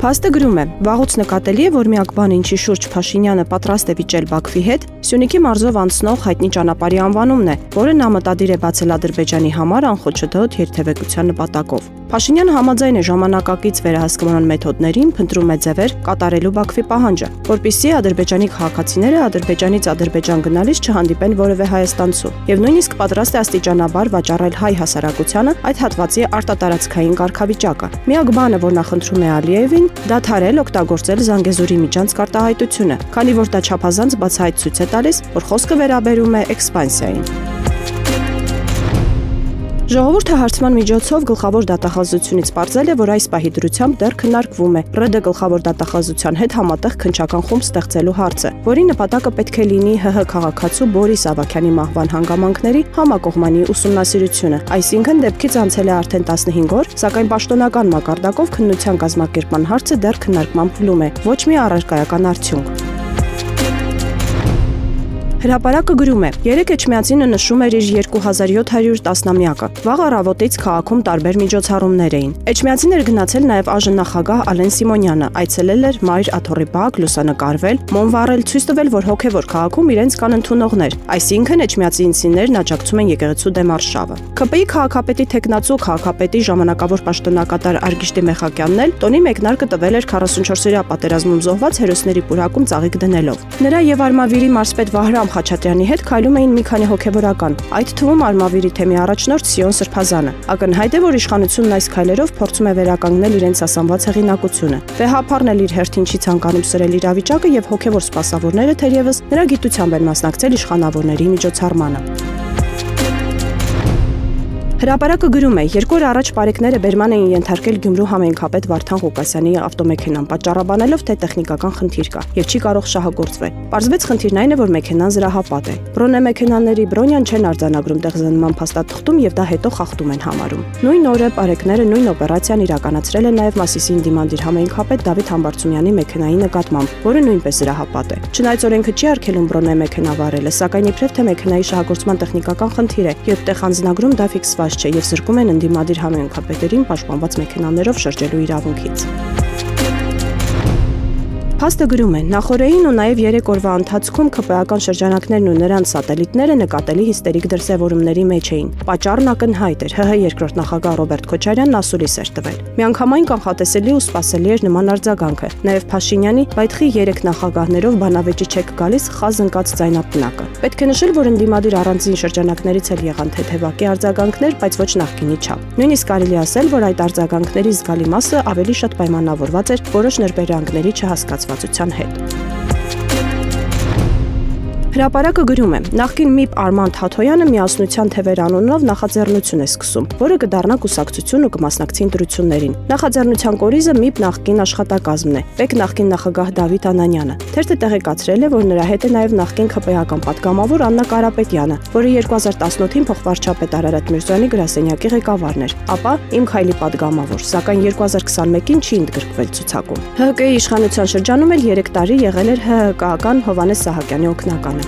Փաստը գրում է. վաղուց նկատելի է, որ միակ բանը, ինչի շուրջ Փաշինյանը պատրաստ է վիճել Բաքվի հետ, Սյունիքի մարզով անցնող հայտնի ճանապարհի անվանումն է, որը նա մտադիր է բացել Ադրբեջանի համար անխոչընդոտ երթևեկության նպատակով։ Փաշինյանը համաձայն է ժամանակակից վերահսկման մեթոդներին, փնտրում է ձևեր կատարելու Բաքվի պահանջը, որպեսզի ադրբեջանի քաղաքացիները Ադրբեջանից Ադրբեջան գնալիս չհանդիպեն որևէ հայաստանցու, եւ նույնիսկ պատրաստ է աստիճանաբար վաճառել հայ հասարակությանը այդ հատվածի արտատարածքային կարգավիճակը։ Միակ բանը, որ նա խնդրում է Ալիևին, դադարել օգտագործել Զանգեզուրի միջանցք արտահայտությունը, քանի որ դա չափազանց բացահայտ ցույց է տալիս, որ խոսքը վերաբերում է էքսպանսիային։ Ժողովուրդը հարցման միջոցով գլխավոր դատախազությունից պարզել է, որ այս պահի դրությամբ դեռ քննարկվում է ՌԴ գլխավոր դատախազության հետ համատեղ քննչական խումբ ստեղծելու հարցը, որի նպատակը պետք է լինի ՀՀ քաղաքացու Բորիս Ավագյանի մահվան հանգամանքների համակողմանի ուսումնասիրությունը, այսինքն դեպքից անցել է արդեն 15 օր, սակայն պաշտոնական մակարդակով քննության կազմակերպման հարցը դեռ քննարկման փուլում է, ոչ մի առարկայական արդյունք։ Հրապարակը գրում է. երեկ Էջմիածինը նշում էր իր 2700 տասնամյակը։ Վաղ առավոտից քաղաքում տարբեր միջոցառումներ էին։ Էջմիածին էր գնացել նաև ԱԺ նախագահ Ալեն Սիմոնյանը, այցելել էր Մայր աթոռի բակ, լուսանկարվել, մոմ վառել, ցույց տվել, որ հոգևոր քաղաքում իրենց կան ընդունողներ, այսինքն էջմիածինցիներն աջակցում են եկեղեցու դեմ արշավը։ ՔՊԻ քաղաքապետի թեկնածու քաղաքապետի ժամանակավոր պաշտոնակատար Արգիշտի Մեխակյանն էլ տոնի մեկնարկը տվել էր 44-օրյա պատերազմում զոհված հերոսների պուրակում ծաղիկ դնելով։ Նրա եւ Արմավիրի մարզպետ Վահրամ Խաչատրյանի հետ քայլում էին մի քանի հոգևորական, այդ թվում Արմավիրի թեմի առաջնորդ Սիոն Սրբազանը։ Ակնհայտ է, որ իշխանությունն այս քայլերով փորձում է վերականգնել իրենց ասանված հեղինակությունը։ Վեհափառն էլ իր հերթին չի ցանկանում սրել իրավիճակը եւ հոգևոր սպասավորները թերևս նրա գիտությամբ են մասնակցել իշխանավորների միջոցառմանը։ Հրապարակը գրում է. 2 օր առաջ պարեկները բերման էին ենթարկել Գյումրու համայնքապետ Վարդան Ղուկասյանի ավտոմեքենան, պատճառաբանելով, թե տեխնիկական խնդիր կա եւ չի կարող շահագործվել։ Պարզվեց խնդիրն այն է, որ մեքենան զրահապատ է։ Բրոնե մեքենաների բրոնյան չեն արձանագրում տեղզանման փաստաթղթում եւ դա հետո խախտում են համարում։ Նույն օրը պարեկները նույն օպերացիան իրականացրել են նաեւ Մասիսի դիմանդիր համայնքապետ Դավիթ Համբարձումյանի մեքենայի նկատմամբ, որը նույնպես զրահապատ է։ Չնայած օրենքը չի արգելում բրոնե մեքենա վարելը, սակայն իբրև թե մեքենայի շահագործման տեխնիկական խնդիր է եւ տեղանձնագրում դա ֆիքսված չէ եւ զրկում են ընդդիմադիր համայնքապետերին պաշտպանված մեքենաներով շրջելու իրավունքից։ Փաստը գրում է. նախորդին ու նաև 3 օրվա ընթացքում ՔՊԱ-ական շրջանակներն ու նրանց սատելիտները նկատելի հիստերիկ դրսևորումների մեջ էին։ Պատճառն ակնհայտ էր։ ՀՀ երկրորդ նախագահ Ռոբերտ Քոչարյանն ասուլիս էր տվել։ Միանգամայն կանխատեսելի ու սպասելի էր նման արձագանքը։ Նաև Փաշինյանի «Բայթխի 3 նախագահներով բանավեճի չեք գալիս» խազ ընկած ձայնապնակը։ Պետք է նշել, որ ընդդիմադիր առանձին շրջանակներից էլ եղան թեթևակի արձագանքներ, բայց ոչ նախկինի չափ։ Նույնիսկ կարելի ասել, որ այդ արձագանքների զգալի մասը ավելի շատ պայմանավորված էր որոշ ներբերանգների չհասկացվածության հետ։ Հրապարակը գրում է. նախկին ՄԻՊ Արման Թաթոյանը միասնության թևեր անունով նախաձեռնություն է սկսում, որը կդառնա կուսակցություն ու կմասնակցի ընտրություններին։ Նախաձեռնության կորիզը ՄԻՊ նախկին աշխատակազմն է, ՊԵԿ նախկին նախագահ Դավիթ Անանյանը։ Թերթը տեղեկացրել է, որ նրա հետ է նաև նախկին ՔՊԱ-ական պատգամավոր Աննա Կարապետյանը, որը 2018-ին փոխվարչապետ Արարատ Միրզոյանի գրասենյակի ղեկավարն էր, ապա Իմ Քայլի պատգամավոր, սակայն 2021-ին չի ընդգրկվել ցուցակում։ ՀՀԿ-ի իշխանության շրջանում էլ 3 տարի եղել էր ՀՀԿ-ական Հովհաննես Սահակյանի օգնականը։